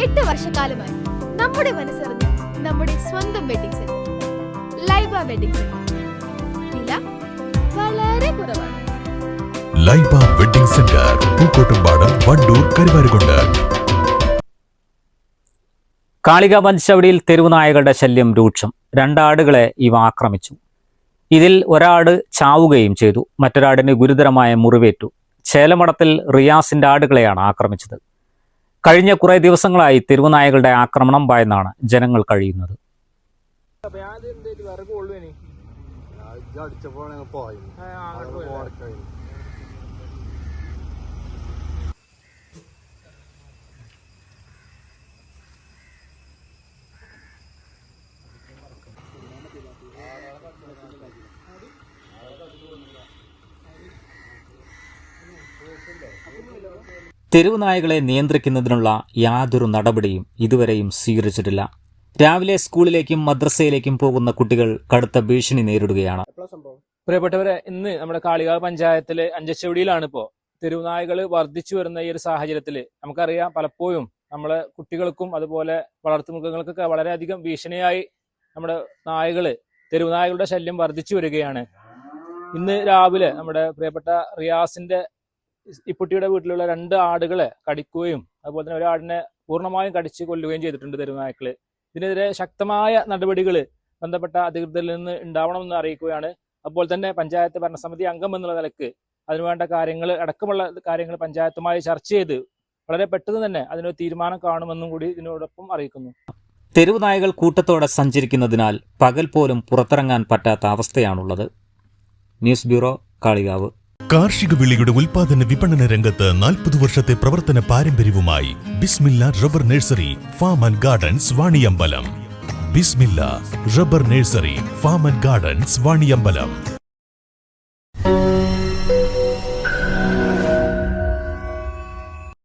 8 വർഷക്കാലമായി നമ്മുടെ മനസ്സറിഞ്ഞ് നമ്മുടെ സ്വന്തം wedding centre Laiba wedding centre. വില വളരെ കുറവാണ്. Laiba wedding centre, Pookkottumpadam, Wandoor, Karuvarakundu. കാളിക പഞ്ചവടിയിൽ തെരുവുനായകളുടെ ശല്യം രൂക്ഷം. 2 ആടുകളെ ഇവ ആക്രമിച്ചു. ഇതിൽ ഒരാട് ചാവുകയും ചെയ്തു. മറ്റൊരാടിന് ഗുരുതരമായ മുറിവേറ്റു. ചേലമടത്തിൽ റിയാസിന്റെ ആടുകളെയാണ് ആക്രമിച്ചത്. കഴിഞ്ഞ കുറേ ദിവസങ്ങളായി തെരുവുനായകളുടെ ആക്രമണം ഭയന്നാണ് ജനങ്ങൾ കഴിയുന്നത്. തെരുവുനായകളെ നിയന്ത്രിക്കുന്നതിനുള്ള യാതൊരു നടപടിയും ഇതുവരെയും സ്വീകരിച്ചിട്ടില്ല. രാവിലെ സ്കൂളിലേക്കും മദ്രസയിലേക്കും പോകുന്ന കുട്ടികൾ കടുത്ത ഭീഷണി നേരിടുകയാണ്. പ്രിയപ്പെട്ടവരെ, ഇന്ന് നമ്മുടെ കാളികാവ് പഞ്ചായത്തിലെ അഞ്ചച്ചവടിയിലാണ് ഇപ്പോൾ തെരുവുനായകൾ വർദ്ധിച്ചു വരുന്ന ഈ ഒരു സാഹചര്യത്തിൽ നമുക്കറിയാം, പലപ്പോഴും നമ്മളെ കുട്ടികൾക്കും അതുപോലെ വളർത്തുമൃഗങ്ങൾക്കൊക്കെ വളരെയധികം ഭീഷണിയായി നമ്മുടെ തെരുവുനായകളുടെ ശല്യം വർദ്ധിച്ചു വരികയാണ്. ഇന്ന് രാവിലെ നമ്മുടെ പ്രിയപ്പെട്ട റിയാസിന്റെ ഇപ്പുട്ടിയുടെ വീട്ടിലുള്ള 2 ആടുകളെ കടിക്കുകയും അതുപോലെ തന്നെ ഒരാടിനെ പൂർണ്ണമായും കടിച്ച് കൊല്ലുകയും ചെയ്തിട്ടുണ്ട് തെരുവുനായ്ക്കള്. ഇതിനെതിരെ ശക്തമായ നടപടികൾ ബന്ധപ്പെട്ട അധികൃതരിൽ നിന്ന് ഉണ്ടാവണമെന്ന് അറിയിക്കുകയാണ്. അതുപോലെ തന്നെ പഞ്ചായത്ത് ഭരണസമിതി അംഗം എന്നുള്ള നിലക്ക് അതിനുവേണ്ട കാര്യങ്ങൾ അടക്കമുള്ള കാര്യങ്ങൾ പഞ്ചായത്തുമായി ചർച്ച ചെയ്ത് വളരെ പെട്ടെന്ന് തന്നെ അതിനൊരു തീരുമാനം കാണുമെന്നും കൂടി ഇതിനോടൊപ്പം അറിയിക്കുന്നു. തെരുവുനായകൾ കൂട്ടത്തോടെ സഞ്ചരിക്കുന്നതിനാൽ പകൽ പോലും പുറത്തിറങ്ങാൻ പറ്റാത്ത അവസ്ഥയാണുള്ളത്. News bureau, Kalikavu. കാർഷിക വിളിയുടെ ഉൽപാദന വിപണന രംഗത്ത് 40 വർഷത്തെ പ്രവർത്തന പാരമ്പര്യവുമായി Bismilla rubber nursery, farm and gardens, Vaniyambalam. Bismilla rubber nursery, farm and gardens, Vaniyambalam.